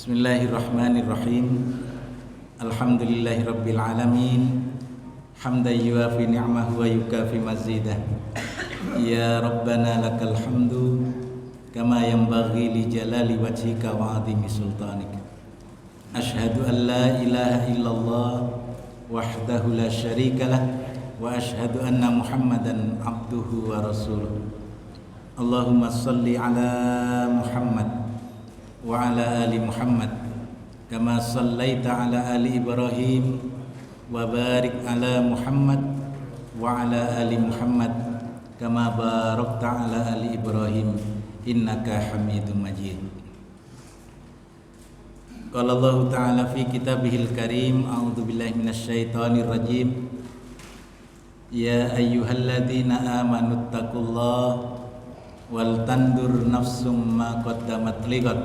Bismillahirrahmanirrahim. Alhamdulillahirabbil alamin. Hamdan yuafi ni'amahu wa yukafi mazidah. Ya Rabbana lakal hamdu kama yanbaghi li jalali wajhika wa 'azimi sultanik. Asyhadu an la ilaha illallah wahdahu la syarikalah wa asyhadu anna Muhammadan abduhu wa rasuluh. Allahumma salli ala Muhammad wa ala ali Muhammad kama sallaita ala ali Ibrahim wa barik ala Muhammad wa ala ali Muhammad kama barakta ala ali Ibrahim innaka Hamidum Majid. Qala Allah Ta'ala fi kitabihil karim, a'udzu billahi minasyaitonir rajim. Ya ayyuhalladzina amanu taqullaha wal tandur nafsum ma qaddamat ligat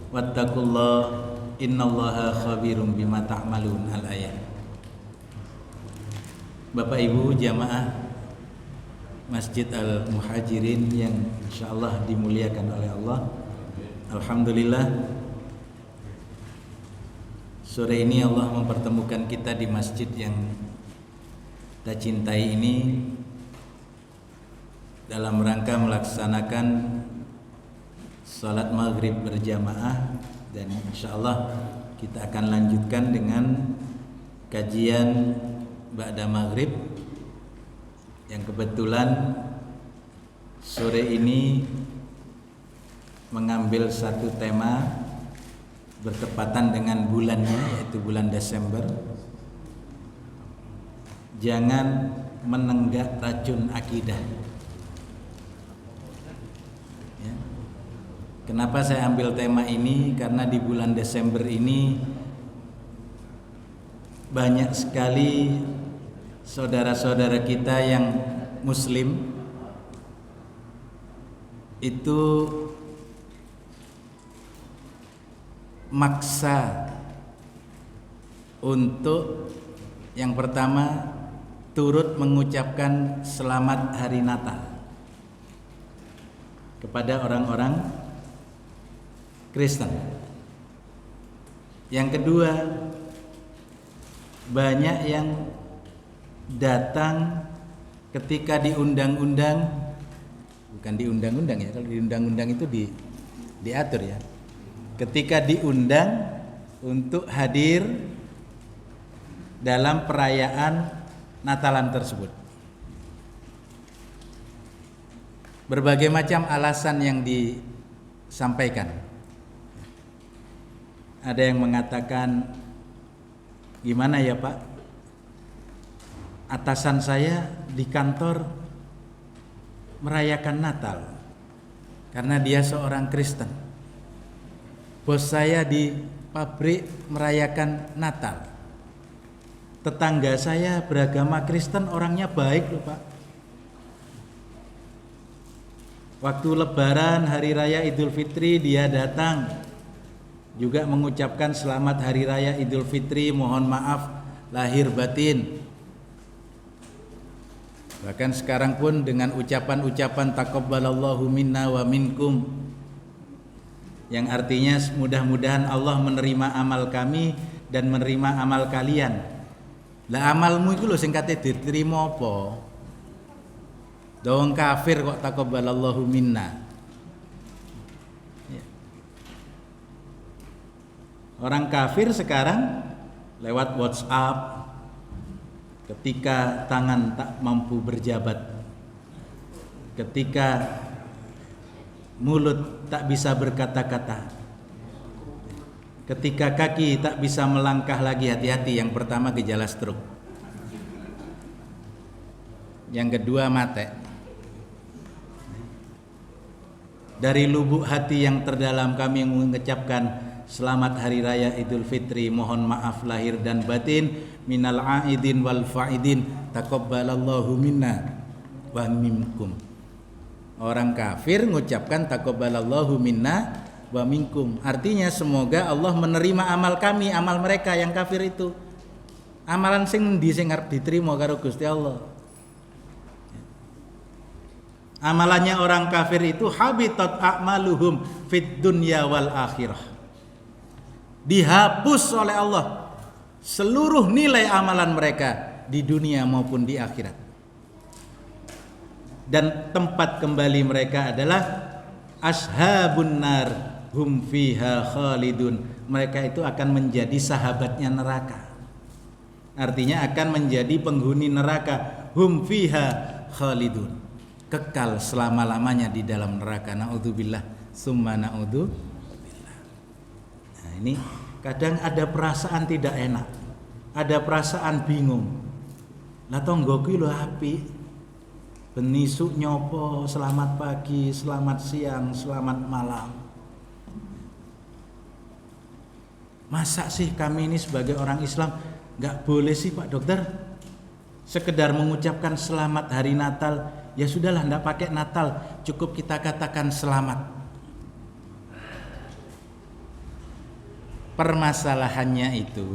wattaqullaha innallaha khabirum bima ta'malun. Al-ayat. Bapak Ibu jamaah Masjid Al-Muhajirin yang insyaallah dimuliakan oleh Allah. Alhamdulillah, sore ini Allah mempertemukan kita di masjid yang kita cintai ini dalam rangka melaksanakan salat maghrib berjamaah, dan insyaallah kita akan lanjutkan dengan kajian ba'da maghrib yang kebetulan sore ini mengambil satu tema bertepatan dengan bulannya, yaitu bulan Desember. Jangan menenggak racun akidah. Kenapa saya ambil tema ini? Karena di bulan Desember ini banyak sekali saudara-saudara kita yang muslim itu maksa untuk yang pertama turut mengucapkan selamat hari Natal kepada orang-orang Kristen. Yang kedua, banyak yang datang ketika diundang-undang, bukan diundang-undang ya, kalau diundang-undang itu diatur ya. Ketika diundang untuk hadir dalam perayaan Natalan tersebut. Berbagai macam alasan yang disampaikan. Ada yang mengatakan, gimana ya Pak, atasan saya di kantor merayakan Natal karena dia seorang Kristen. Bos saya di pabrik merayakan Natal. Tetangga saya beragama Kristen, orangnya baik loh Pak. Waktu Lebaran, Hari Raya Idul Fitri, dia datang juga mengucapkan selamat Hari Raya Idul Fitri, mohon maaf lahir batin. Bahkan sekarang pun dengan ucapan-ucapan taqabbalallahu minna wa minkum, yang artinya mudah-mudahan Allah menerima amal kami dan menerima amal kalian. Lah amalmu itu lho sing kate diterima apa? Dong kafir kok taqabbalallahu minna. Orang kafir sekarang lewat WhatsApp, ketika tangan tak mampu berjabat, ketika mulut tak bisa berkata-kata, ketika kaki tak bisa melangkah lagi, hati-hati, yang pertama gejala stroke, yang kedua mate. Dari lubuk hati yang terdalam kami mengucapkan selamat Hari Raya Idul Fitri, mohon maaf lahir dan batin, minal aidin wal faidin, taqabbalallahu minna wa minkum. Orang kafir mengucapkan taqabbalallahu minna wa minkum, artinya semoga Allah menerima amal kami, amal mereka yang kafir itu. Amalan sing endi sing arep diterima karo Gusti Allah? Amalannya orang kafir itu habitat a'maluhum fid dunya wal akhirah. dihapus oleh Allah seluruh nilai amalan mereka di dunia maupun di akhirat. Dan tempat kembali mereka adalah ashabun nar hum fiha khalidun. Mereka itu akan menjadi sahabatnya neraka. Artinya akan menjadi penghuni neraka. Hum fiha khalidun, kekal selama-lamanya di dalam neraka. Naudzubillah summa naudzubillah. Nah, ini kadang ada perasaan tidak enak, ada perasaan bingung. Lah tonggoku lho apik, benisuk nyopo, selamat pagi, selamat siang, selamat malam. Masa sih kami ini sebagai orang Islam gak boleh sih Pak Dokter sekedar mengucapkan selamat hari Natal? Ya sudahlah, ndak pakai Natal, cukup kita katakan selamat. Permasalahannya itu,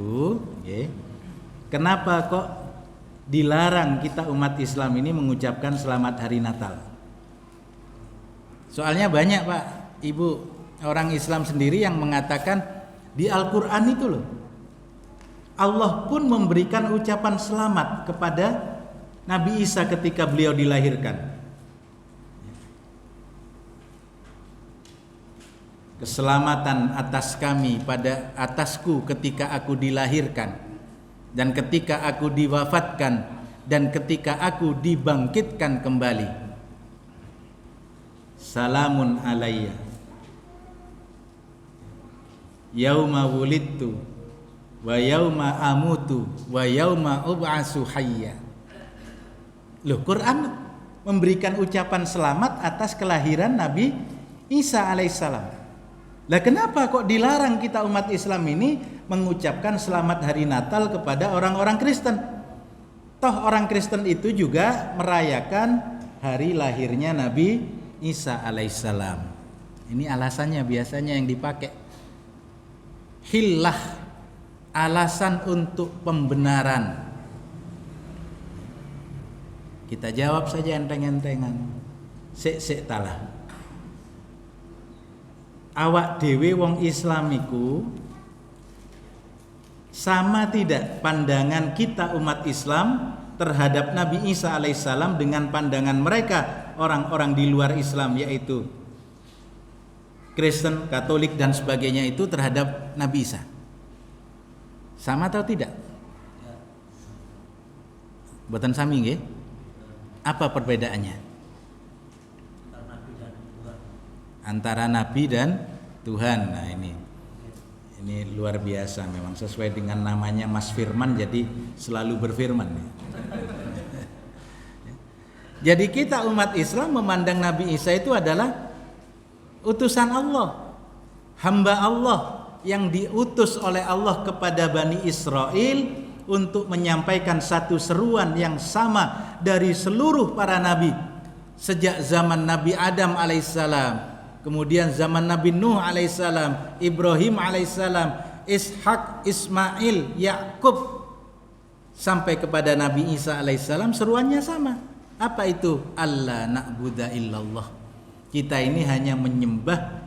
kenapa kok dilarang kita umat Islam ini mengucapkan selamat hari Natal? Soalnya banyak Pak, Ibu, orang Islam sendiri yang mengatakan di Al-Quran itu loh, Allah pun memberikan ucapan selamat kepada Nabi Isa ketika beliau dilahirkan. Keselamatan atas kami pada atasku ketika aku dilahirkan, dan ketika aku diwafatkan, dan ketika aku dibangkitkan kembali. Salamun alayya yauma wulidtu wa yauma amutu wa yauma ub'atsu hayya. Loh, Quran memberikan ucapan selamat atas kelahiran Nabi Isa alaihissalam. Lah kenapa kok dilarang kita umat Islam ini mengucapkan selamat hari Natal kepada orang-orang Kristen? Toh orang Kristen itu juga merayakan hari lahirnya Nabi Isa alaihissalam. Ini alasannya biasanya yang dipakai. Hillah, alasan untuk pembenaran. Kita jawab saja enteng-entengan. Sik talah. Awak dewe wong Islamiku sama tidak pandangan kita umat Islam terhadap Nabi Isa alaihissalam dengan pandangan mereka orang-orang di luar Islam, yaitu Kristen, Katolik dan sebagainya itu terhadap Nabi Isa? Sama atau tidak? Boten sami nggih? Apa perbedaannya? Antara Nabi dan Tuhan. Nah, ini luar biasa memang, sesuai dengan namanya Mas Firman, jadi selalu berfirman. Jadi kita umat Islam memandang Nabi Isa itu adalah utusan Allah, hamba Allah yang diutus oleh Allah kepada Bani Israel untuk menyampaikan satu seruan yang sama dari seluruh para nabi sejak zaman Nabi Adam alaihissalam, kemudian zaman Nabi Nuh alaihissalam, Ibrahim alaihissalam, Ishak, Ismail, Yakub, sampai kepada Nabi Isa alaihissalam. Seruannya sama. Apa itu? Allah na'budu illallah. Kita ini hanya menyembah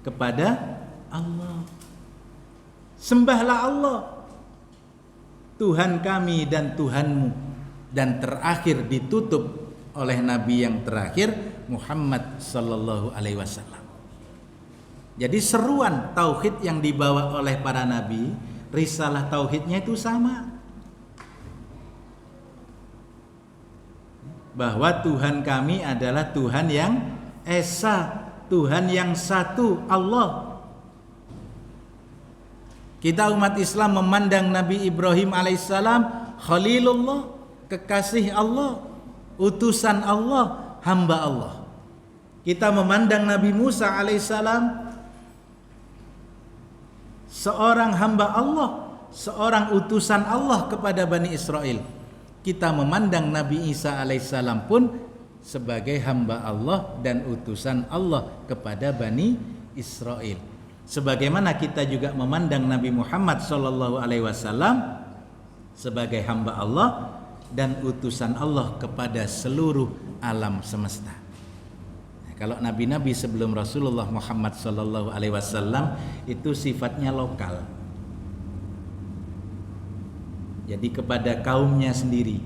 kepada Allah. Sembahlah Allah, Tuhan kami dan Tuhanmu. Dan terakhir ditutup oleh Nabi yang terakhir, Muhammad sallallahu alaihi wasallam. Jadi seruan tauhid yang dibawa oleh para nabi, risalah tauhidnya itu sama. Bahwa Tuhan kami adalah Tuhan yang Esa, Tuhan yang satu, Allah. Kita umat Islam memandang Nabi Ibrahim alaihissalam Khalilullah, kekasih Allah, utusan Allah, hamba Allah. Kita memandang Nabi Musa alaihissalam seorang hamba Allah, seorang utusan Allah kepada Bani Israel. Kita memandang Nabi Isa alaihissalam pun sebagai hamba Allah dan utusan Allah kepada Bani Israel. Sebagaimana kita juga memandang Nabi Muhammad sallallahu alaihi wasallam sebagai hamba Allah dan utusan Allah kepada seluruh alam semesta. Nah, Kalau nabi-nabi sebelum Rasulullah Muhammad sallallahu alaihi wasallam itu sifatnya lokal. Jadi kepada kaumnya sendiri.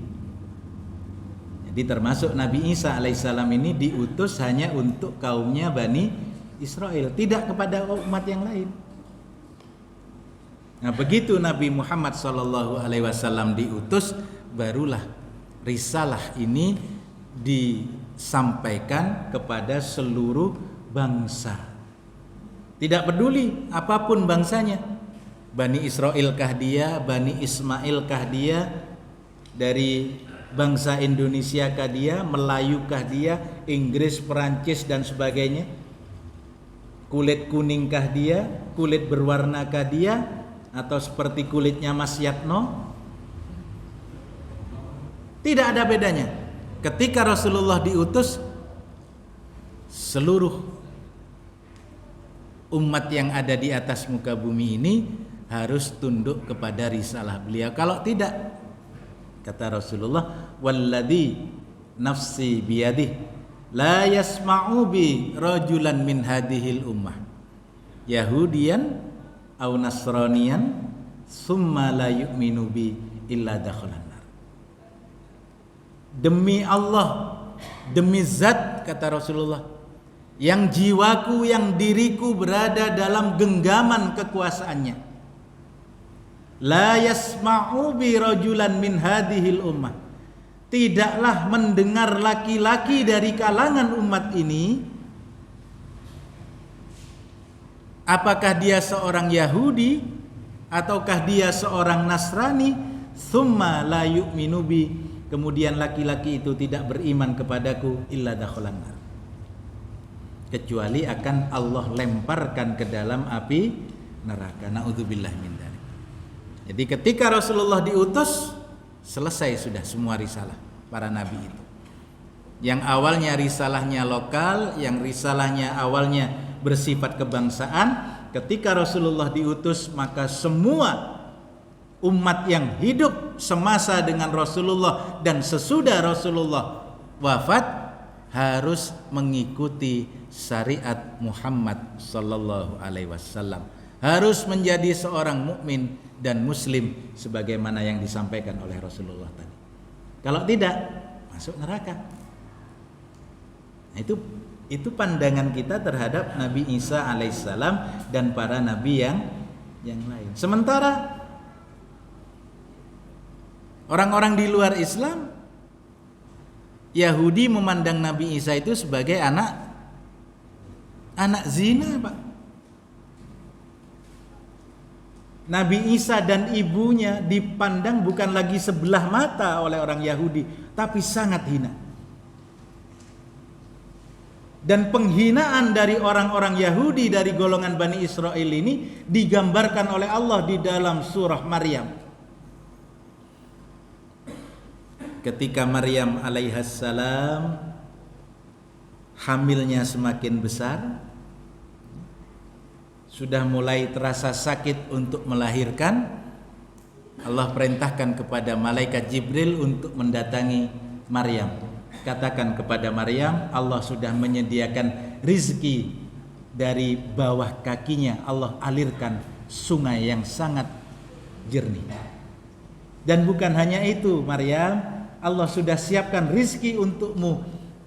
Jadi termasuk Nabi Isa alaihissalam ini diutus hanya untuk kaumnya Bani Israel, tidak kepada umat yang lain. Nah, begitu Nabi Muhammad sallallahu alaihi wasallam diutus, barulah risalah ini disampaikan kepada seluruh bangsa. Tidak peduli apapun bangsanya. Bani Israel kah dia, Bani Ismail kah dia, dari bangsa Indonesia kah dia, Melayu kah dia, Inggris, Perancis dan sebagainya. Kulit kuning kah dia, kulit berwarna kah dia, atau seperti kulitnya Mas Yatno. Tidak ada bedanya. Ketika Rasulullah diutus, seluruh umat yang ada di atas muka bumi ini harus tunduk kepada risalah beliau. Kalau tidak, kata Rasulullah, walladzi nafsi biyadih la yasma'u bi rajulan min hadhil ummah yahudiyan aw nasraniyan summa la yu'minu bi illa dakhalan nar. Demi Allah, demi zat, kata Rasulullah, yang jiwaku, yang diriku berada dalam genggaman kekuasaannya, la yasma'u bi rajulan min hadhil ummah, tidaklah mendengar laki-laki dari kalangan umat ini, apakah dia seorang Yahudi ataukah dia seorang Nasrani, summa la yu'minu bi, kemudian laki-laki itu tidak beriman kepadaku, illa dakhalan nar, kecuali akan Allah lemparkan ke dalam api neraka. Na'udzubillah min dzalik. Jadi ketika Rasulullah diutus, selesai sudah semua risalah para nabi itu. Yang awalnya risalahnya lokal, yang risalahnya awalnya bersifat kebangsaan, ketika Rasulullah diutus, maka semua umat yang hidup semasa dengan Rasulullah dan sesudah Rasulullah wafat harus mengikuti syariat Muhammad sallallahu alaihi wasallam, harus menjadi seorang mukmin dan muslim sebagaimana yang disampaikan oleh Rasulullah tadi. Kalau tidak, masuk neraka. Nah, itu pandangan kita terhadap Nabi Isa alaihissalam dan para nabi yang lain. Sementara orang-orang di luar Islam, Yahudi memandang Nabi Isa itu sebagai anak zina, Pak. Nabi Isa dan ibunya dipandang bukan lagi sebelah mata oleh orang Yahudi, tapi sangat hina. Dan penghinaan dari orang-orang Yahudi dari golongan Bani Israel ini digambarkan oleh Allah di dalam surah Maryam. Ketika Maryam alaihissalam hamilnya semakin besar, sudah mulai terasa sakit untuk melahirkan, Allah perintahkan kepada malaikat Jibril untuk mendatangi Maryam. Katakan kepada Maryam, Allah sudah menyediakan rizki dari bawah kakinya, Allah alirkan sungai yang sangat jernih. Dan bukan hanya itu, Maryam, Allah sudah siapkan rizki untukmu.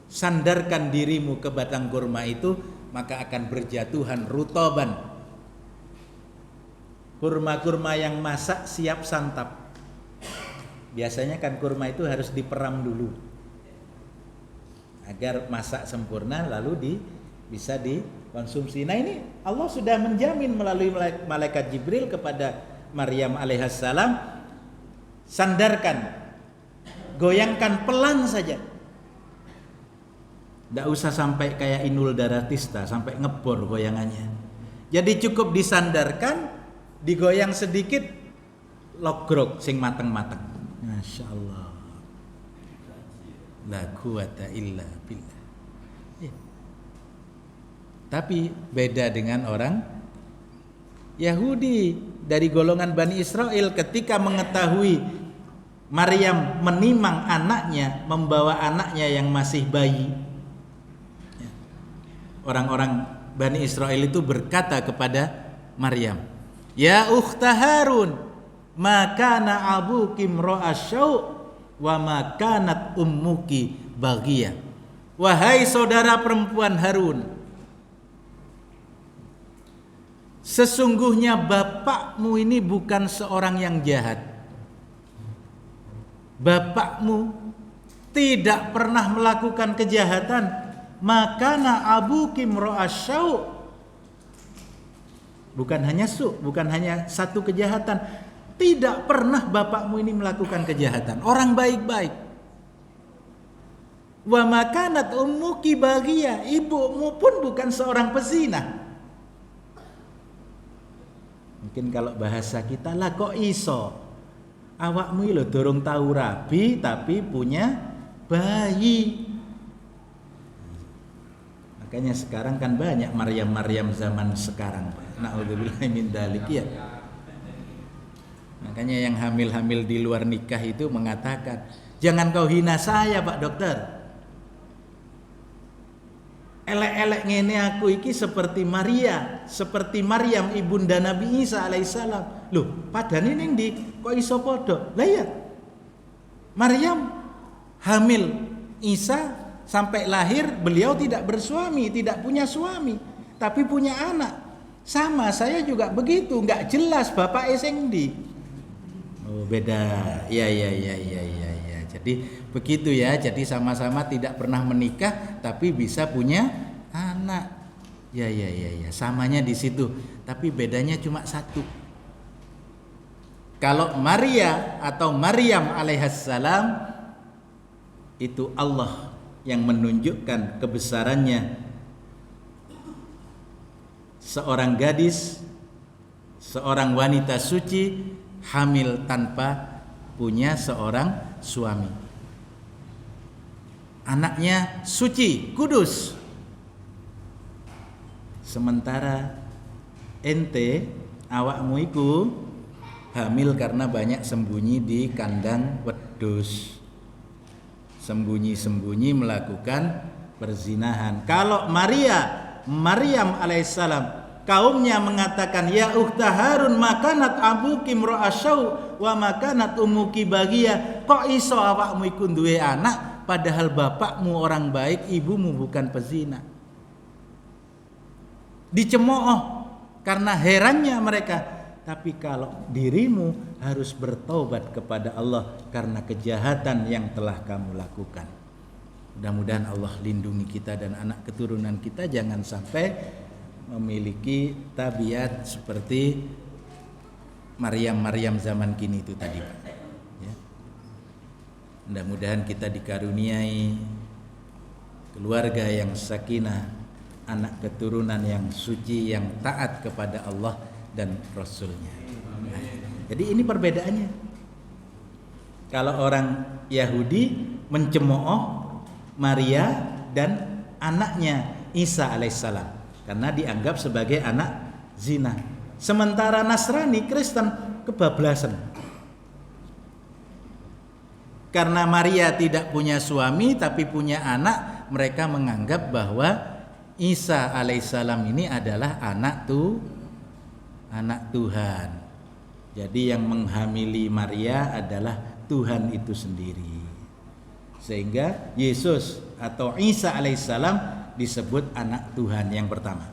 Sandarkan dirimu ke batang kurma itu, maka akan berjatuhan rutoban, kurma-kurma yang masak siap santap. Biasanya kan kurma itu harus diperam dulu agar masak sempurna, lalu bisa dikonsumsi. Nah, ini Allah sudah menjamin melalui malaikat Jibril kepada Maryam alaihissalam, sandarkan, goyangkan pelan saja, tidak usah sampai kayak Inul Daratista sampai ngebor goyangannya. Jadi cukup disandarkan, digoyang sedikit, logrok sing mateng-mateng. Masya Allah, la quwata illa billah. Tapi beda dengan orang Yahudi dari golongan Bani Israel, ketika mengetahui Maryam menimang anaknya, membawa anaknya yang masih bayi, orang-orang Bani Israel itu berkata kepada Maryam, "Ya ukhta Harun, ma kana abuki imra'a syau' wa ma kanat ummuki baghiyah." Wahai saudara perempuan Harun, sesungguhnya bapakmu ini bukan seorang yang jahat. Bapakmu tidak pernah melakukan kejahatan. Makana abuki imra'a syau'. Bukan hanya bukan hanya satu kejahatan. Tidak pernah bapakmu ini melakukan kejahatan. Orang baik-baik. Wa makanat ummuki baghiyah. Ibumu pun bukan seorang pezina. Mungkin kalau bahasa kita lah, kok iso? Awakmu lho dorong tahu rabi tapi punya bayi. Makanya sekarang kan banyak Maryam zaman sekarang, Pak. Na'udzubillahi min dzalik ya. Makanya yang hamil-hamil di luar nikah itu mengatakan, "Jangan kau hina saya, Pak Dokter. Elek-elek ngene aku iki seperti Maryam ibunda Nabi Isa alaihissalam." Loh, padahal ini di kok iso podo? Lah ya. Maryam hamil Isa sampai lahir beliau tidak bersuami, tidak punya suami, tapi punya anak. Sama saya juga begitu, nggak jelas bapak sing ndi. Oh, beda. Ya. Jadi begitu ya. Jadi sama-sama tidak pernah menikah tapi bisa punya anak. Ya. Samanya di situ. Tapi bedanya cuma satu. Kalau Maria atau Maryam alaihissalam itu Allah yang menunjukkan kebesarannya. Seorang gadis, seorang wanita suci hamil tanpa punya seorang suami. Anaknya suci, kudus. Sementara ente awakmu iku hamil karena banyak sembunyi di kandang wedhus. Sembunyi-sembunyi melakukan perzinahan. Kalau Maryam alaihissalam, kaumnya mengatakan, "Ya ukhta Harun, makanat abuki imra'a syau' wa makanat ummuki baghiyah." Kok iso awakmu iku duwe anak padahal bapakmu orang baik, ibumu bukan pezina. Dicemooh karena herannya mereka. Tapi kalau dirimu harus bertaubat kepada Allah karena kejahatan yang telah kamu lakukan. Mudah-mudahan Allah lindungi kita dan anak keturunan kita jangan sampai memiliki tabiat seperti Maryam zaman kini itu tadi, Pak. Ya. Mudah-mudahan kita dikaruniai keluarga yang sakinah, anak keturunan yang suci, yang taat kepada Allah dan Rasulnya. Nah, jadi ini perbedaannya. Kalau orang Yahudi mencemooh Maria dan anaknya Isa alaihissalam karena dianggap sebagai anak zina. Sementara Nasrani Kristen kebablasan. Karena Maria tidak punya suami tapi punya anak, mereka menganggap bahwa Isa alaihissalam ini adalah anak Tuhan. Jadi yang menghamili Maria adalah Tuhan itu sendiri. Sehingga Yesus atau Isa alaihissalam disebut anak Tuhan yang pertama.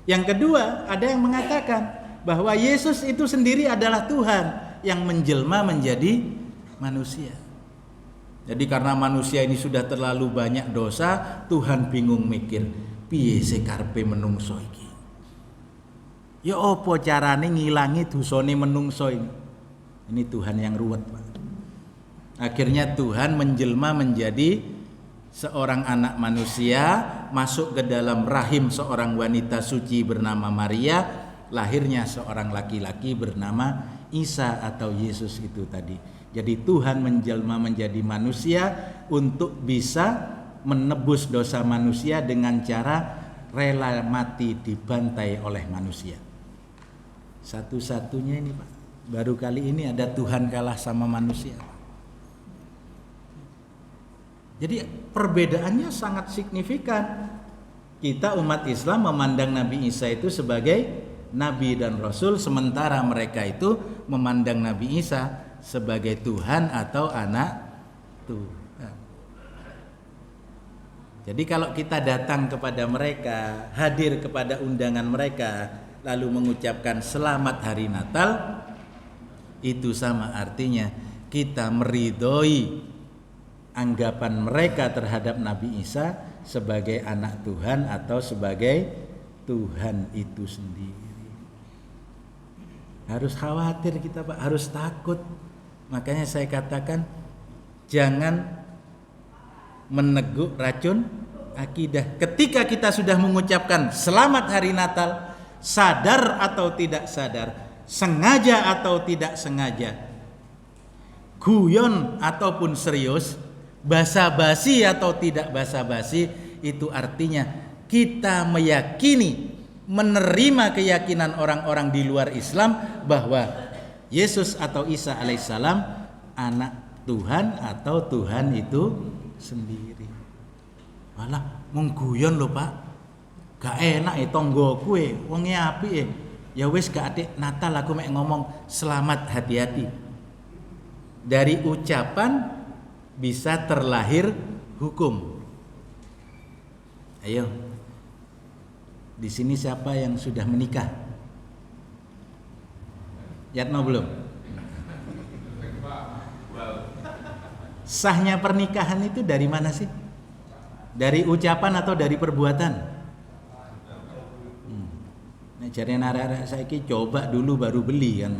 Yang kedua, ada yang mengatakan bahwa Yesus itu sendiri adalah Tuhan yang menjelma menjadi manusia. Jadi karena manusia ini sudah terlalu banyak dosa, Tuhan bingung mikir, piye sing karepe menungso iki? Ya apa carane ngilangi dosane menungso ini? Ini Tuhan yang ruwet, Pak. Akhirnya Tuhan menjelma menjadi seorang anak manusia, masuk ke dalam rahim seorang wanita suci bernama Maria, lahirnya seorang laki-laki bernama Isa atau Yesus itu tadi. Jadi Tuhan menjelma menjadi manusia untuk bisa menebus dosa manusia dengan cara rela mati dibantai oleh manusia. Satu-satunya ini, Pak. Baru kali ini ada Tuhan kalah sama manusia. Jadi perbedaannya sangat signifikan. Kita umat Islam memandang Nabi Isa itu sebagai Nabi dan Rasul, sementara mereka itu memandang Nabi Isa sebagai Tuhan atau anak Tuhan. Jadi kalau kita datang kepada mereka, hadir kepada undangan mereka, lalu mengucapkan selamat hari Natal, itu sama artinya kita meridhoi anggapan mereka terhadap Nabi Isa sebagai anak Tuhan atau sebagai Tuhan itu sendiri. Harus khawatir kita, Pak, harus takut. Makanya saya katakan jangan meneguk racun akidah. Ketika kita sudah mengucapkan selamat hari Natal, sadar atau tidak sadar, sengaja atau tidak sengaja, guyon ataupun serius, basa-basi atau tidak basa-basi, itu artinya kita meyakini, menerima keyakinan orang-orang di luar Islam bahwa Yesus atau Isa alaihissalam anak Tuhan atau Tuhan itu sendiri. Walah, mengguyon lho Pak, gak enak tonggo kue, wonge apik ya wis gak adik Natal aku mek ngomong selamat hati-hati. Dari ucapan bisa terlahir hukum. Ayo, di sini siapa yang sudah menikah? Yatno belum? Sahnya pernikahan itu dari mana sih? Dari ucapan atau dari perbuatan? Nah, jare arek-arek saiki coba dulu baru beli kan.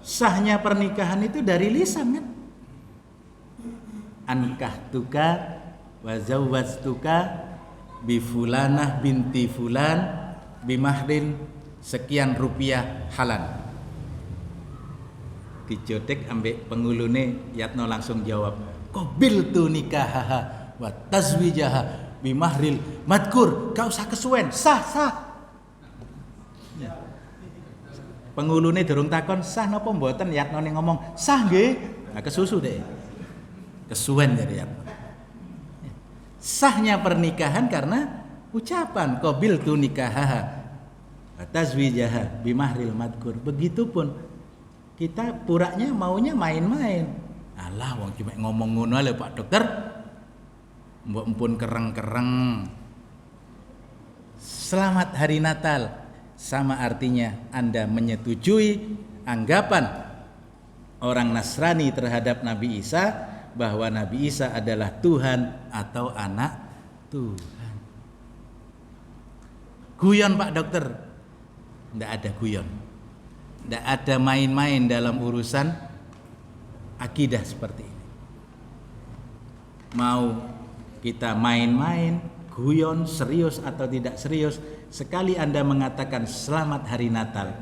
Sahnya pernikahan itu dari lisan kan? Ankahtuka wa zawwajtuka bi fulanah binti fulan bimahrin sekian rupiah halan. Dijotek ambek pengulune, Yatno langsung jawab, qabiltu nikahaha wa tazwijaha bimahril madkur. Gak usah kesuwen, sah. Ya. Pengulune durung takon sah napa mboten, Yatno ning ngomong sah nggih. Nah, kesusu deh. Kesuwen dari Yatno. Sahnya pernikahan karena ucapan qabiltu nikahaha wa tazwijaha bimahril madkur. Begitupun kita puranya maunya main-main. Alah wong cuma ngomong ngono lho Pak Dokter. Mbok empun kereng-kereng. Selamat hari Natal sama artinya Anda menyetujui anggapan orang Nasrani terhadap Nabi Isa bahwa Nabi Isa adalah Tuhan atau anak Tuhan. Guyon Pak Dokter. Tidak ada guyon. Tidak ada main-main dalam urusan akidah seperti ini. Mau kita main-main, guyon, serius atau tidak serius, sekali Anda mengatakan selamat hari Natal,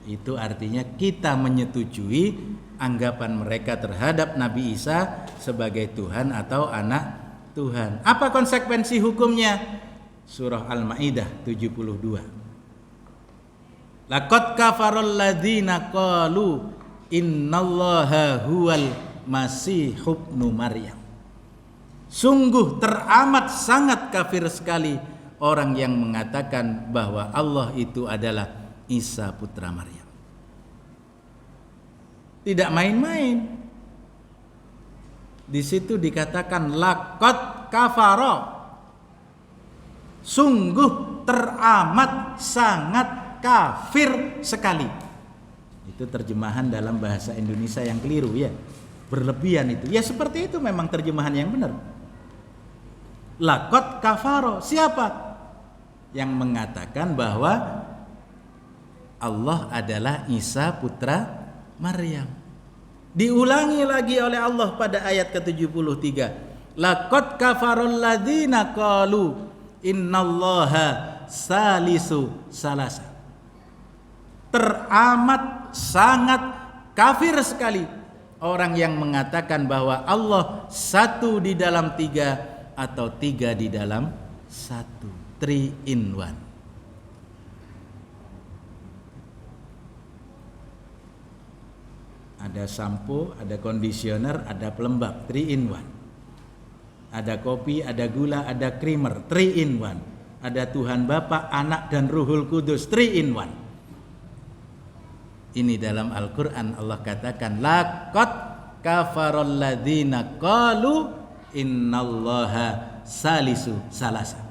itu artinya kita menyetujui anggapan mereka terhadap Nabi Isa sebagai Tuhan atau anak Tuhan. Apa konsekuensi hukumnya? Surah Al-Maidah 72. Laqad kafarul ladzina qalu innallaha huwal masih ibnu Maryam. Sungguh teramat sangat kafir sekali orang yang mengatakan bahwa Allah itu adalah Isa putra Maryam. Tidak main-main. Di situ dikatakan laqad kafara. Sungguh teramat sangat kafir sekali. Itu terjemahan dalam bahasa Indonesia yang keliru ya. Berlebihan itu. Ya seperti itu memang terjemahan yang benar. Laqad kafaro. Siapa? Yang mengatakan bahwa Allah adalah Isa putra Maryam. Diulangi lagi oleh Allah pada ayat ke-73. Laqad kafarul ladzina qalu innallaha salisu salasa. Teramat sangat kafir sekali orang yang mengatakan bahwa Allah satu di dalam tiga atau tiga di dalam satu, 3 in 1. Ada sampo, ada conditioner, ada pelembab, 3 in 1. Ada kopi, ada gula, ada creamer, 3 in 1. Ada Tuhan Bapa, Anak dan Ruhul Kudus, 3 in 1. Ini dalam Al-Quran Allah katakan, laqad kafarul ladzina qalu innallaha salisu salasa.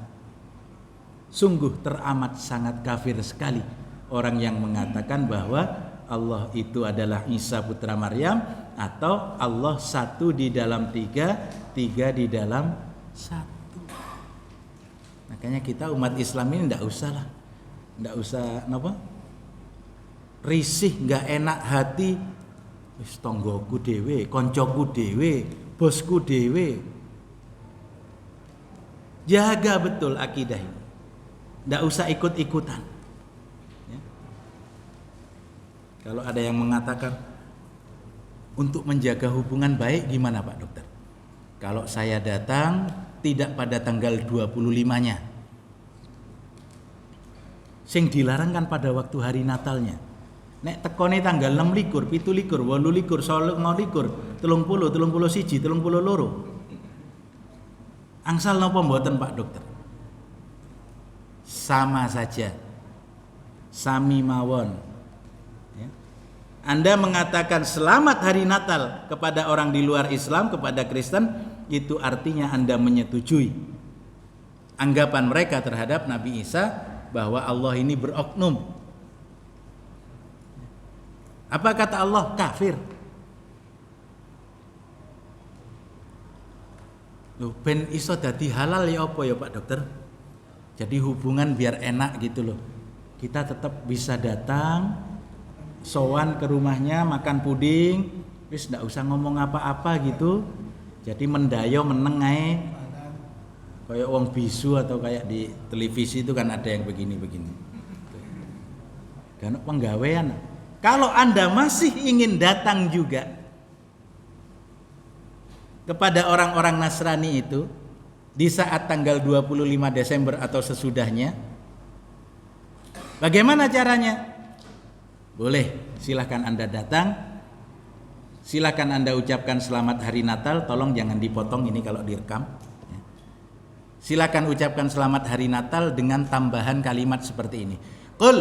Sungguh teramat sangat kafir sekali orang yang mengatakan bahwa Allah itu adalah Isa putra Maryam, atau Allah satu di dalam tiga, tiga di dalam satu. Makanya kita umat Islam ini tidak usah risih, nggak enak hati. Wis tonggoku dewe, koncoku dewe, bosku dewe. Jaga betul akidah ini, tidak usah ikut-ikutan. Ya. Kalau ada yang mengatakan untuk menjaga hubungan baik gimana Pak Dokter? Kalau saya datang tidak pada tanggal 25-nya. Sing dilarang kan pada waktu hari Natalnya. Nek tekone tanggal 6 likur, 7 likur, 8 likur, 9 likur, 30, 31, 32. Angsal napa mboten Pak Dokter? Sama saja. Sami mawon. Anda mengatakan selamat hari Natal kepada orang di luar Islam, kepada Kristen, itu artinya Anda menyetujui anggapan mereka terhadap Nabi Isa bahwa Allah ini beroknum. Apa kata Allah? Kafir. Loh, ben iso dadi halal ya apa ya Pak Dokter? Jadi hubungan biar enak gitu loh. Kita tetap bisa datang, sowan ke rumahnya, makan puding, wis ndak usah ngomong apa-apa gitu. Jadi mendayo meneng ae. Kayak wong bisu atau kayak di televisi itu kan ada yang begini-begini. Kan penggawean. Kalau Anda masih ingin datang juga kepada orang-orang Nasrani itu di saat tanggal 25 Desember atau sesudahnya, bagaimana caranya? Boleh, silakan Anda datang, silakan Anda ucapkan selamat hari Natal, tolong jangan dipotong ini kalau direkam. Silakan ucapkan selamat hari Natal dengan tambahan kalimat seperti ini. Qul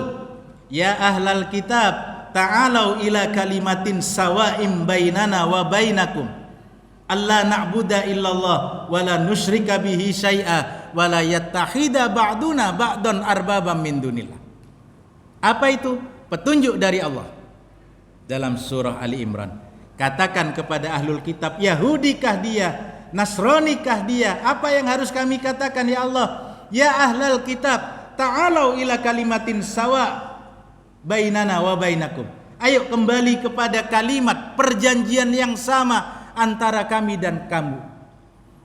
ya ahlal kitab ta'alau ila kalimatin sawa'im bainana wa bainakum alla na'budu illallah wa la nusyrika bihi syai'a wa la yattakhidha ba'duna ba'dan arbabam min dunillah. Apa itu? Petunjuk dari Allah dalam surah Ali Imran. Katakan kepada ahlul kitab, Yahudikah dia, Nasranikah dia? Apa yang harus kami katakan ya Allah? Ya ahlul kitab, ta'alau ila kalimatin sawa bainana wa bainakum. Ayo kembali kepada kalimat perjanjian yang sama antara kami dan kamu.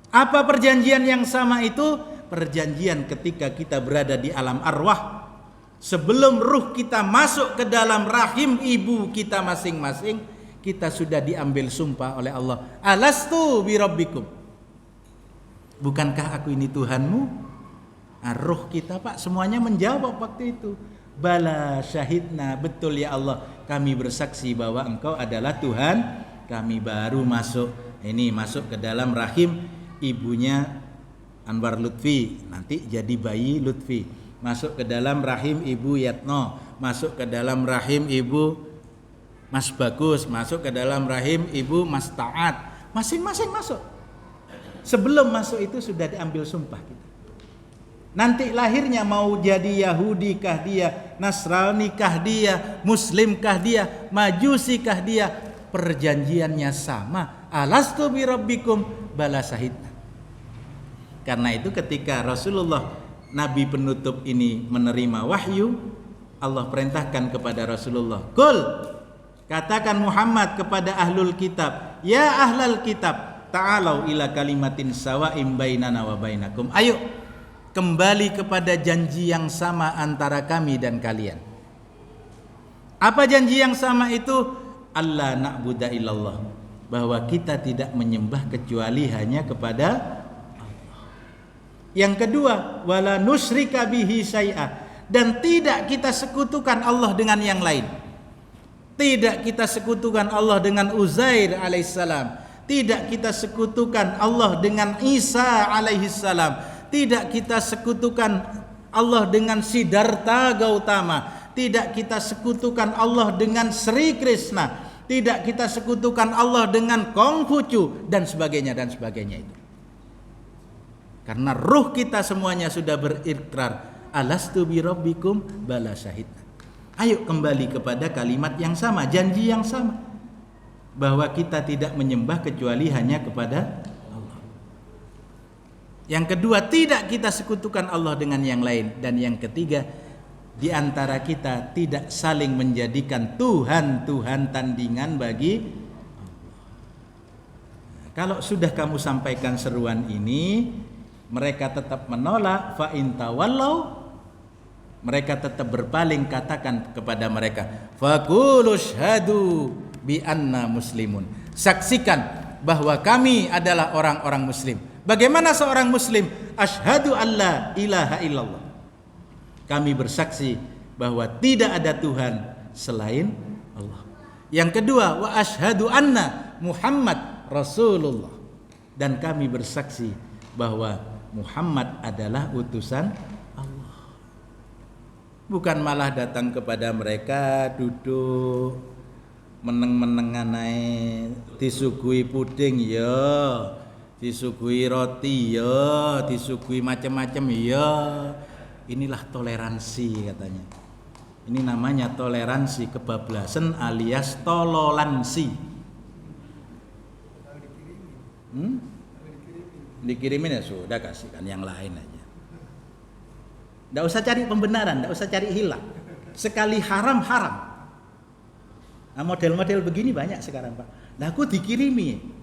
Apa perjanjian yang sama itu? Perjanjian ketika kita berada di alam arwah, sebelum ruh kita masuk ke dalam rahim ibu kita masing-masing, kita sudah diambil sumpah oleh Allah. Alastu birabbikum. Bukankah aku ini Tuhanmu? Ruh kita Pak semuanya menjawab waktu itu. Bala syahidna, betul ya Allah, kami bersaksi bahwa Engkau adalah Tuhan. Kami baru masuk ke dalam rahim ibunya Anwar Lutfi, nanti jadi bayi Lutfi. Masuk ke dalam rahim ibu Yatno, masuk ke dalam rahim ibu Mas Bagus, masuk ke dalam rahim ibu Mas Taat. Masing-masing masuk. Sebelum masuk itu sudah diambil sumpah kita. Nanti lahirnya mau jadi Yahudi kah dia, Nasrani kah dia, Muslim kah dia, Majusi kah dia, perjanjiannya sama. Alastu bi rabbikum bala syahidna. Karena itu ketika Rasulullah Nabi penutup ini menerima wahyu, Allah perintahkan kepada Rasulullah, Qul, katakan Muhammad kepada ahlul kitab, ya ahlal kitab, ta'alau ila kalimatin sawa'im bainana wa bainakum. Ayo kembali kepada janji yang sama antara kami dan kalian. Apa janji yang sama itu? Allah na'budu illallah, bahwa kita tidak menyembah kecuali hanya kepada Allah. Yang kedua, wala nusyrika bihi syai'a, dan tidak kita sekutukan Allah dengan yang lain. Tidak kita sekutukan Allah dengan Uzair alaihissalam. Tidak kita sekutukan Allah dengan Isa alaihissalam. Tidak kita sekutukan Allah dengan Siddhartha Gautama. Tidak kita sekutukan Allah dengan Sri Krishna. Tidak kita sekutukan Allah dengan Konghucu dan sebagainya itu. Karena ruh kita semuanya sudah berikrar, alastu bi rabbikum bala syahidna. Ayo kembali kepada kalimat yang sama, janji yang sama, bahwa kita tidak menyembah kecuali hanya kepada Allah. Yang kedua, tidak kita sekutukan Allah dengan yang lain. Dan yang ketiga, di antara kita tidak saling menjadikan Tuhan tandingan bagi Allah. Kalau sudah kamu sampaikan seruan ini, mereka tetap menolak, fa in tawallau, mereka tetap berpaling, katakan kepada mereka, faqulu syhadu bi anna muslimun. Saksikan bahwa kami adalah orang-orang muslim. Bagaimana seorang muslim? Asyhadu alla ilaha illallah. Kami bersaksi bahwa tidak ada Tuhan selain Allah. Yang kedua, wa asyhadu anna Muhammad Rasulullah. Dan kami bersaksi bahwa Muhammad adalah utusan Allah. Bukan malah datang kepada mereka, duduk meneng-menengan naik, disuguhi puding ya, disuguhi roti ya, disuguhi macam-macam ya. Inilah toleransi katanya. Ini namanya toleransi kebablasan alias tololansi. Dikirimin ya sudah, kasihkan yang lain aja. Nggak usah cari pembenaran, nggak usah cari hilang. Sekali haram. Nah, model-model begini banyak sekarang Pak. Nah, aku dikirimi.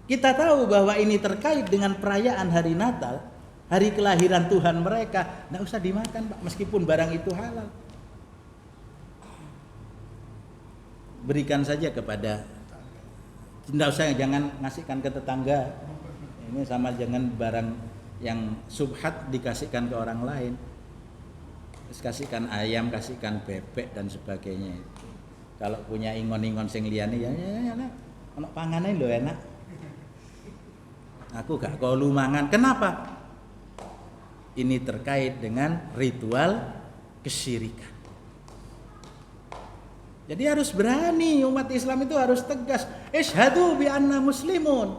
Kita tahu bahwa ini terkait dengan perayaan hari Natal, hari kelahiran Tuhan mereka. Nggak usah dimakan Pak, meskipun barang itu halal. Berikan saja kepada, nggak usah, jangan ngasihkan ke tetangga. Ini sama, jangan barang yang subhat dikasihkan ke orang lain. Terus kasihkan ayam, kasihkan bebek dan sebagainya. Kalau punya ingon-ingon sing liyane ya ana pangane lho enak. Aku gak kolu mangan. Kenapa? Ini terkait dengan ritual kesyirikan. Jadi harus berani, umat Islam itu harus tegas. Isyhadu bi anna muslimun.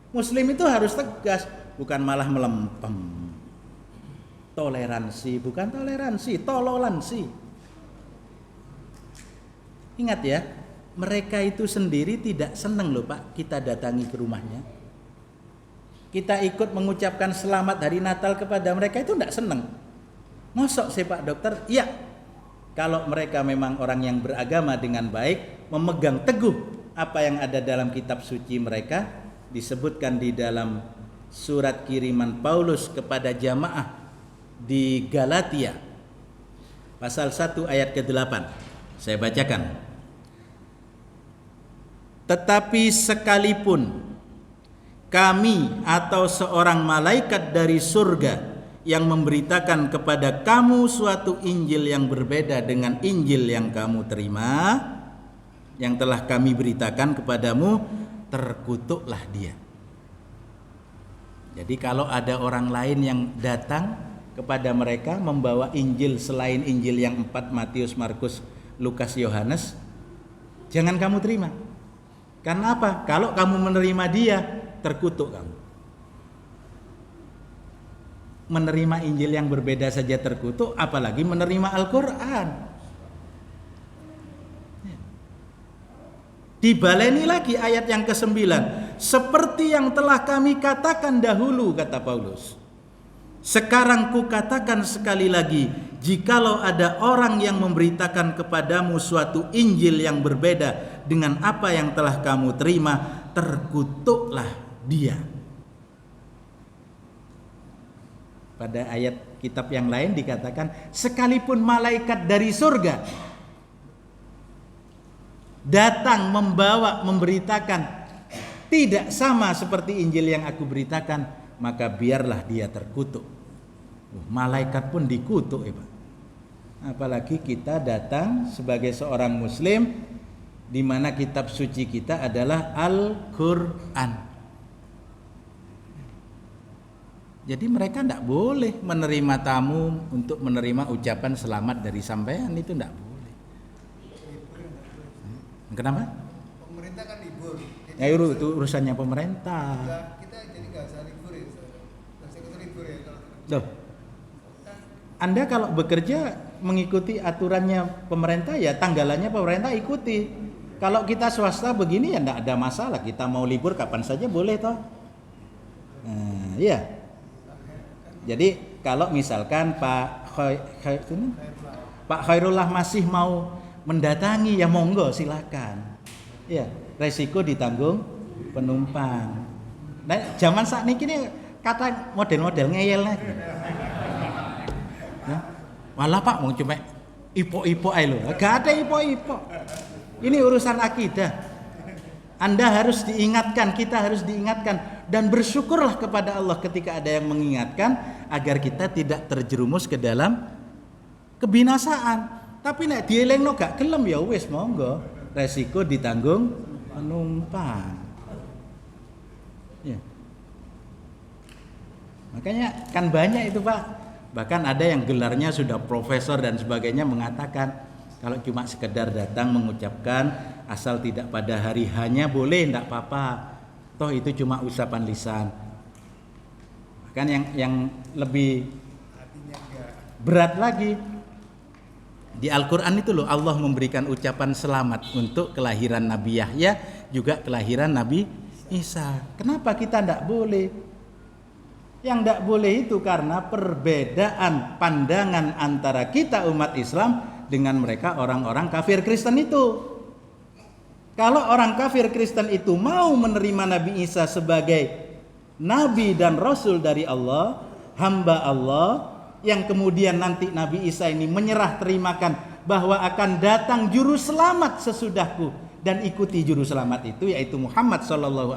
Muslim itu harus tegas, bukan malah melempem. Toleransi, bukan toleransi, tololansi. Ingat ya, mereka itu sendiri tidak senang loh Pak, kita datangi ke rumahnya. Kita ikut mengucapkan selamat hari Natal kepada mereka, itu tidak senang. Mosok sih Pak Dokter? Iya. Kalau mereka memang orang yang beragama dengan baik, memegang teguh apa yang ada dalam kitab suci mereka, disebutkan di dalam surat kiriman Paulus kepada jamaah di Galatia, pasal 1 ayat ke-8. Saya bacakan. Tetapi sekalipun kami atau seorang malaikat dari surga yang memberitakan kepada kamu suatu Injil yang berbeda dengan Injil yang kamu terima, yang telah kami beritakan kepadamu, terkutuklah dia. Jadi kalau ada orang lain yang datang kepada mereka membawa Injil selain Injil yang 4, Matius, Markus, Lukas, Yohanes, jangan kamu terima. Karena apa? Kalau kamu menerima dia, terkutuk kamu. Menerima Injil yang berbeda saja terkutuk, apalagi menerima Al-Quran. Dibaleni lagi ayat yang ke-9. Seperti yang telah kami katakan dahulu, kata Paulus. Sekarang ku katakan sekali lagi, jikalau ada orang yang memberitakan kepadamu suatu Injil yang berbeda dengan apa yang telah kamu terima, terkutuklah dia. Pada ayat kitab yang lain dikatakan, sekalipun malaikat dari surga datang membawa, memberitakan tidak sama seperti Injil yang aku beritakan, maka biarlah dia terkutuk. Malaikat pun dikutuk ya Pak. Apalagi kita datang sebagai seorang muslim di mana kitab suci kita adalah Al-Qur'an. Jadi mereka tidak boleh menerima tamu untuk menerima ucapan selamat dari sampean, itu tidak boleh. Kenapa? Pemerintah kan libur. Ya itu urusannya pemerintah. Kita jadi nggak usah libur ya, nggak usah libur ya kalau. Loh, Anda kalau bekerja mengikuti aturannya pemerintah ya tanggalannya pemerintah ikuti. Kalau kita swasta begini ya tidak ada masalah. Kita mau libur kapan saja boleh toh. Nah, iya. Jadi kalau misalkan Pak Khairullah masih mau mendatangi ya monggo silakan. Ya, resiko ditanggung penumpang. Nah, zaman saat ini kata model-model ngeyel lagi. Ya. Malah Pak mau cuma ipo-ipo ae lho. Gak ada ipo-ipo. Ini urusan akidah. Anda harus diingatkan, kita harus diingatkan, dan bersyukurlah kepada Allah ketika ada yang mengingatkan agar kita tidak terjerumus ke dalam kebinasaan. Tapi nek dielengno gak gelem ya wis monggo, resiko ditanggung penumpang. Ya. Makanya kan banyak itu Pak. Bahkan ada yang gelarnya sudah profesor dan sebagainya mengatakan kalau cuma sekedar datang mengucapkan asal tidak pada hari hanya boleh, enggak apa-apa. Toh itu cuma usapan lisan. Bahkan yang lebih berat lagi di Al-Qur'an itu loh, Allah memberikan ucapan selamat untuk kelahiran Nabi Yahya, juga kelahiran Nabi Isa. Kenapa kita enggak boleh? Yang enggak boleh itu karena perbedaan pandangan antara kita umat Islam dengan mereka orang-orang kafir Kristen itu. Kalau orang kafir Kristen itu mau menerima Nabi Isa sebagai Nabi dan Rasul dari Allah, hamba Allah, yang kemudian nanti Nabi Isa ini menyerah terimakan bahwa akan datang juru selamat sesudahku, dan ikuti juru selamat itu yaitu Muhammad SAW,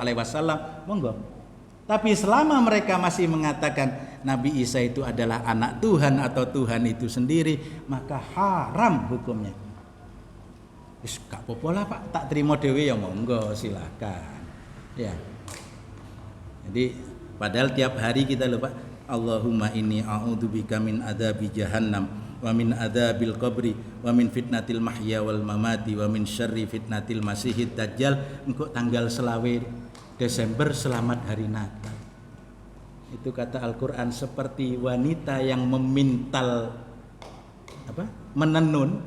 monggo. Tapi selama mereka masih mengatakan Nabi Isa itu adalah anak Tuhan atau Tuhan itu sendiri, maka haram hukumnya. Wis gak apa-apa lah Pak, tak terima dhewe ya monggo silakan. Ya. Jadi padahal tiap hari kita lupa Allahumma inni a'udzubika min adzabi jahannam wa min adzabil qabri wa min fitnatil mahya wal mamati wa min syarri fitnatil masihid dajjal. Engko tanggal selawe Desember selamat hari Natal. Itu kata Al-Qur'an seperti wanita yang memintal menenun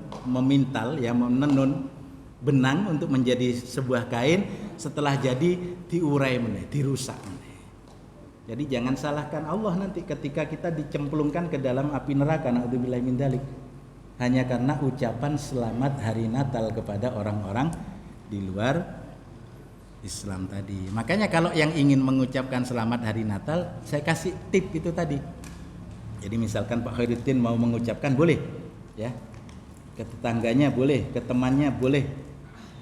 benang untuk menjadi sebuah kain, setelah jadi diurai meneh, dirusak meneh. Jadi jangan salahkan Allah nanti ketika kita dicemplungkan ke dalam api neraka, naudzubillahi min dzalik, hanya karena ucapan selamat hari Natal kepada orang-orang di luar Islam tadi. Makanya kalau yang ingin mengucapkan selamat hari Natal, saya kasih tip itu tadi. Jadi misalkan Pak Khairuddin mau mengucapkan boleh, ya. Ke tetangganya boleh, ke temannya boleh.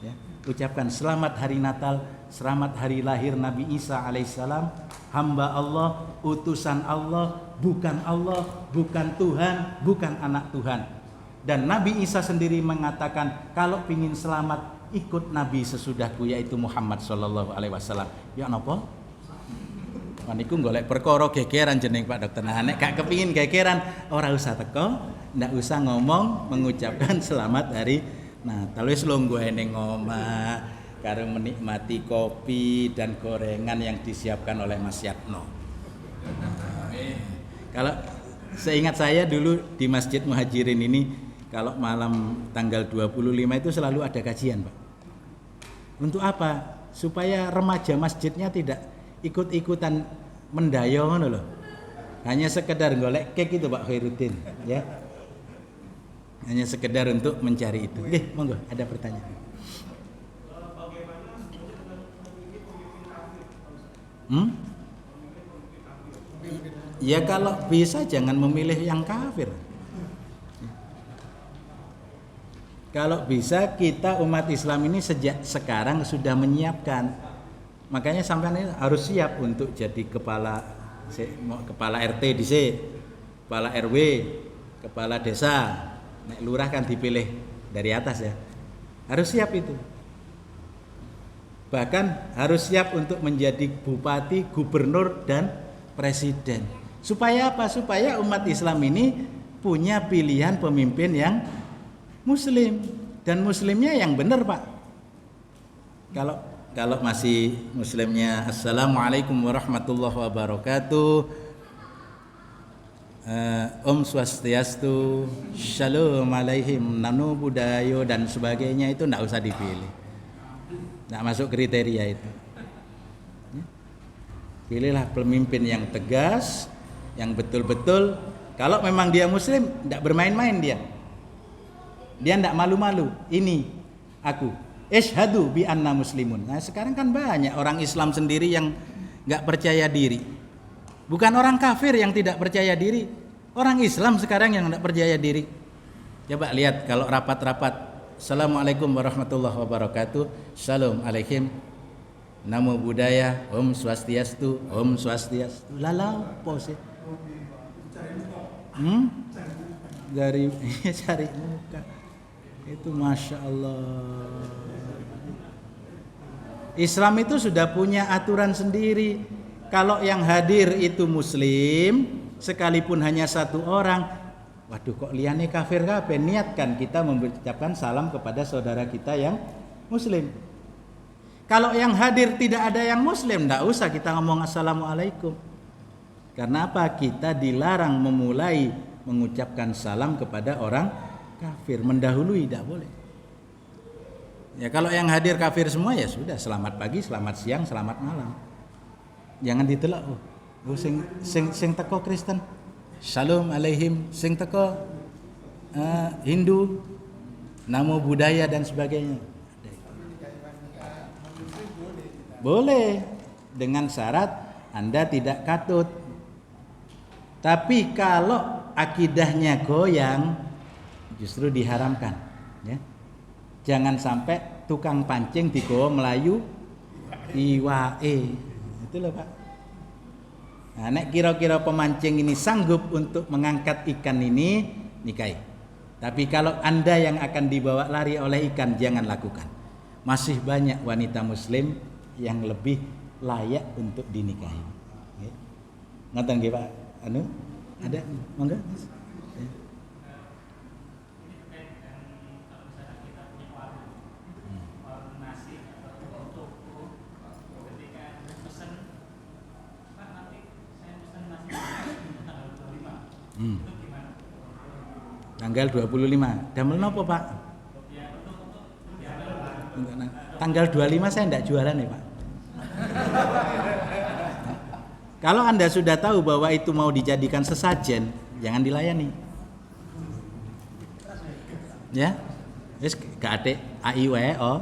Ya. Ucapkan selamat hari Natal, selamat hari lahir Nabi Isa alaihissalam, hamba Allah, utusan Allah, bukan Tuhan, bukan anak Tuhan. Dan Nabi Isa sendiri mengatakan kalau ingin selamat ikut Nabi sesudahku yaitu Muhammad sallallahu alaihi wasallam. Ya napa? Maniku golek perkara gegeran jeneng Pak Dokter. Nah nek gak kepingin gegeran ora usah teko, ndak usah ngomong mengucapkan selamat hari Natal. Wis lungguh ning omah karo menikmati kopi dan gorengan yang disiapkan oleh Mas Yatno. Kalau seingat saya dulu di Masjid Muhajirin ini kalau malam tanggal 25 itu selalu ada kajian, Pak. Untuk apa? Supaya remaja masjidnya tidak ikut-ikutan mendayo ngono loh. Hanya sekedar golek cake itu Pak Khairuddin, ya. Hanya sekedar untuk mencari itu. Nggih, monggo ada pertanyaan. Ya kalau bisa jangan memilih yang kafir. Kalau bisa kita umat Islam ini sejak sekarang sudah menyiapkan. Makanya sampean ini harus siap untuk jadi kepala RT dhisik, kepala RW, kepala desa. Nek lurah kan dipilih dari atas ya. Harus siap itu. Bahkan harus siap untuk menjadi bupati, gubernur, dan presiden. Supaya apa? Supaya umat Islam ini punya pilihan pemimpin yang muslim. Dan muslimnya yang benar, Pak. Kalau masih muslimnya Assalamualaikum warahmatullahi wabarakatuh, Om Swastiastu, Shalom alaihim, Namo Buddhayo, dan sebagainya, itu tidak usah dipilih. Tidak masuk kriteria itu. Pilihlah pemimpin yang tegas, yang betul-betul, kalau memang dia muslim, tidak bermain-main dia. Dia tidak malu-malu. Ini aku, Asyhadu bi anna muslimun. Nah, sekarang kan banyak orang Islam sendiri yang nggak percaya diri. Bukan orang kafir yang tidak percaya diri, orang Islam sekarang yang tidak percaya diri. Coba lihat kalau rapat-rapat, Assalamualaikum warahmatullahi wabarakatuh, Shalom alaihim, Namo Buddhaya, Om Swastiastu, Om Swastiastu. Lalau pose. Dari cari muka. Itu Masya Allah. Islam itu sudah punya aturan sendiri. Kalau yang hadir itu muslim, sekalipun hanya satu orang, waduh kok liane kafir kabeh, niatkan kita mengucapkan salam kepada saudara kita yang muslim. Kalau yang hadir tidak ada yang muslim, tidak usah kita ngomong assalamualaikum. Karena apa? Kita dilarang memulai mengucapkan salam kepada orang kafir, mendahului tidak boleh. Ya kalau yang hadir kafir semua ya sudah, selamat pagi, selamat siang, selamat malam. Jangan ditelak. Sing teko Kristen, Shalom alaihim, sing teko Hindu, Namo Buddhaya dan sebagainya. Boleh dengan syarat Anda tidak katut. Tapi kalau akidahnya goyang, justru diharamkan, ya. Jangan sampai tukang pancing digawa Melayu iwae. Itu loh, Pak. Nah, nek kira-kira pemancing ini sanggup untuk mengangkat ikan ini, nikahi. Tapi kalau Anda yang akan dibawa lari oleh ikan, jangan lakukan. Masih banyak wanita muslim yang lebih layak untuk dinikahi. Ya. Ngoten nggih, Pak? Ada? Monggo. Tanggal 25. Damel napa, Pak? Tanggal 25 saya tidak jualan ya, Pak. Kalau Anda sudah tahu bahwa itu mau dijadikan sesajen, jangan dilayani. Ya. Wis gak ate ai wae oh.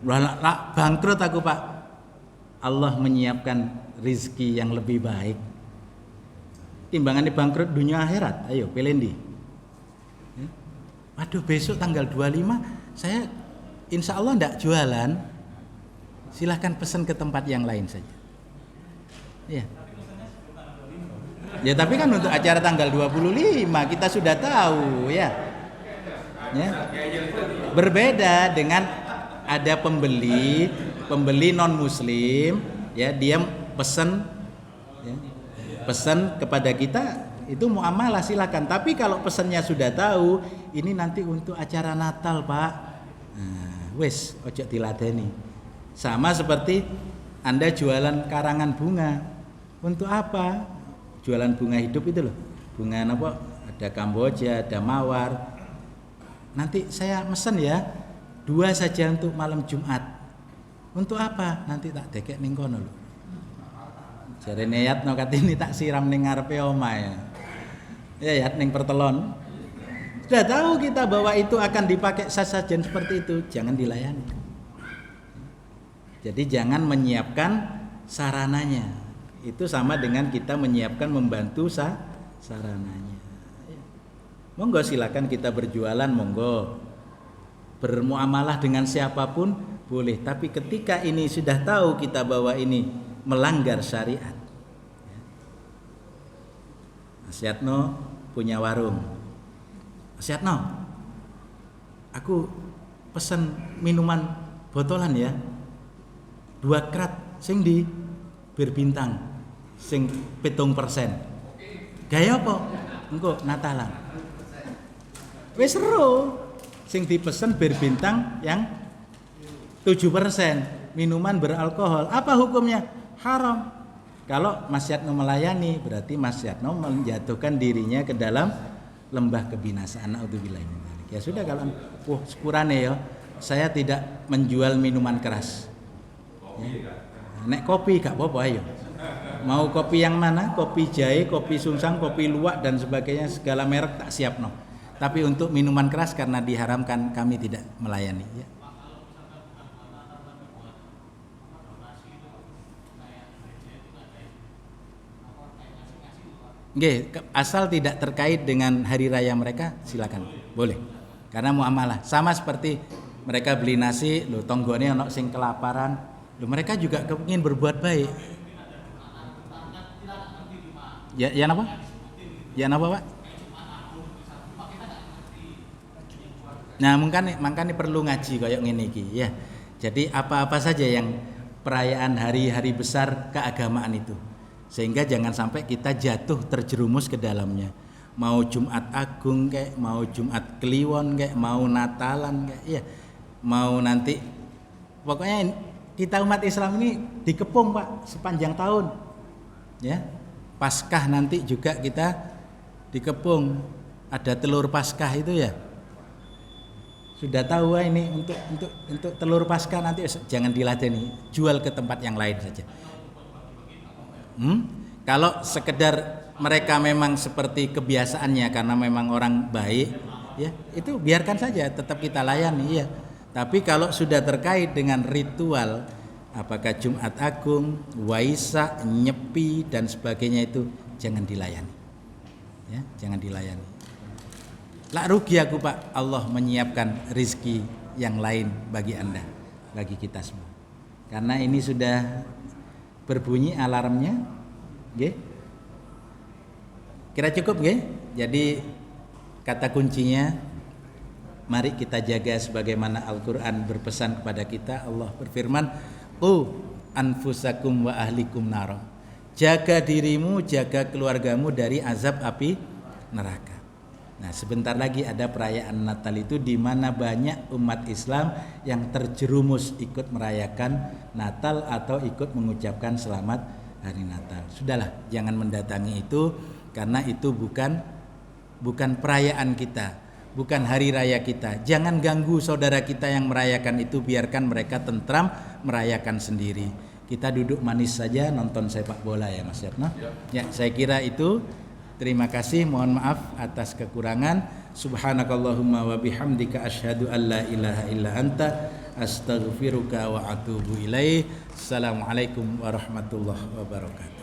Lah bangkrut aku, Pak. Allah menyiapkan rizki yang lebih baik. Timbangannya bangkrut dunia akhirat. Ayo pilih ndi? Ya. Waduh, besok tanggal 25 saya insya Allah tidak jualan. Silahkan pesan ke tempat yang lain saja. Ya. Ya tapi kan untuk acara tanggal 25 kita sudah tahu ya. Ya. Berbeda dengan ada pembeli non muslim ya, dia pesan ya, pesan kepada kita itu muamalah silakan. Tapi kalau pesannya sudah tahu ini nanti untuk acara Natal, Pak. Nah, wis ojo diladeni. Sama seperti Anda jualan karangan bunga. Untuk apa? Jualan bunga hidup itu loh. Bunga apa? Ada Kamboja, ada mawar. Nanti saya mesen ya 2 saja untuk malam Jumat. Untuk apa? Nanti tak dekek ning kono lho. Jarene Yatno katene tak siram ning ngarepe omahe. Ya Yat ning pertelon. Sudah tahu kita bahwa itu akan dipakai sasajen seperti itu, jangan dilayani. Jadi jangan menyiapkan sarananya. Itu sama dengan kita menyiapkan membantu sarananya. Monggo silakan kita berjualan, monggo. Bermuamalah dengan siapapun boleh, tapi ketika ini sudah tahu kita bahwa ini melanggar syariat. Mas Yatno punya warung. Mas Yatno, aku pesen minuman botolan ya. 2 krat sing di Bir Bintang sing 7%. Gaya apa? Engko Natalan. Wis seru. Sing dipesen Bir Bintang yang 7% minuman beralkohol. Apa hukumnya? Haram. Kalau Mas Yatno melayani berarti Mas Yatno menjatuhkan dirinya ke dalam lembah kebinasaan. Naudzubillah min dzalik. Ya sudah kalau sepurane ya. Saya tidak menjual minuman keras. Ya. Nek kopi gak apa-apa ayo. Mau kopi yang mana? Kopi jahe, kopi sungsang, kopi luwak dan sebagainya segala merek tak siap no. Tapi untuk minuman keras karena diharamkan kami tidak melayani ya. Nggih, asal tidak terkait dengan hari raya mereka silakan. Boleh. Karena muamalah sama seperti mereka beli nasi, lho tonggone ana sing kelaparan, lho mereka juga kepengin berbuat baik. Ya napa? Ya napa, Pak? Nah, makanya perlu ngaji kayak ngene iki ya. Jadi apa-apa saja yang perayaan hari-hari besar keagamaan itu. Sehingga jangan sampai kita jatuh terjerumus ke dalamnya. Mau Jumat Agung kayak, mau Jumat Kliwon kayak, mau Natalan kayak, ya. Mau nanti pokoknya kita umat Islam ini dikepung, Pak, sepanjang tahun. Ya. Paskah nanti juga kita dikepung. Ada telur Paskah itu ya. Sudah tahu ini untuk telur Paskah nanti jangan diladeni, jual ke tempat yang lain saja. Kalau sekedar mereka memang seperti kebiasaannya karena memang orang baik, ya itu biarkan saja, tetap kita layani, ya. Tapi kalau sudah terkait dengan ritual, apakah Jumat Agung, Waisak, Nyepi dan sebagainya itu jangan dilayani, ya, jangan dilayani. Lah rugi aku, Pak, Allah menyiapkan rizki yang lain bagi Anda, bagi kita semua. Karena ini sudah berbunyi alarmnya, nggih. Kira cukup nggih? Jadi kata kuncinya mari kita jaga sebagaimana Al-Qur'an berpesan kepada kita. Allah berfirman, "Qu anfusakum wa ahlikum nar." Jaga dirimu, jaga keluargamu dari azab api neraka. Nah, sebentar lagi ada perayaan Natal itu di mana banyak umat Islam yang terjerumus ikut merayakan Natal atau ikut mengucapkan selamat hari Natal. Sudahlah, jangan mendatangi itu karena itu bukan perayaan kita, bukan hari raya kita. Jangan ganggu saudara kita yang merayakan itu, biarkan mereka tentram merayakan sendiri. Kita duduk manis saja nonton sepak bola ya Mas Yatno. Ya, saya kira itu. Terima kasih, mohon maaf atas kekurangan. Subhanakallahumma wa bihamdika asyhadu an la ilaha illa anta astaghfiruka wa atubu ilaih. Assalamualaikum warahmatullahi wabarakatuh.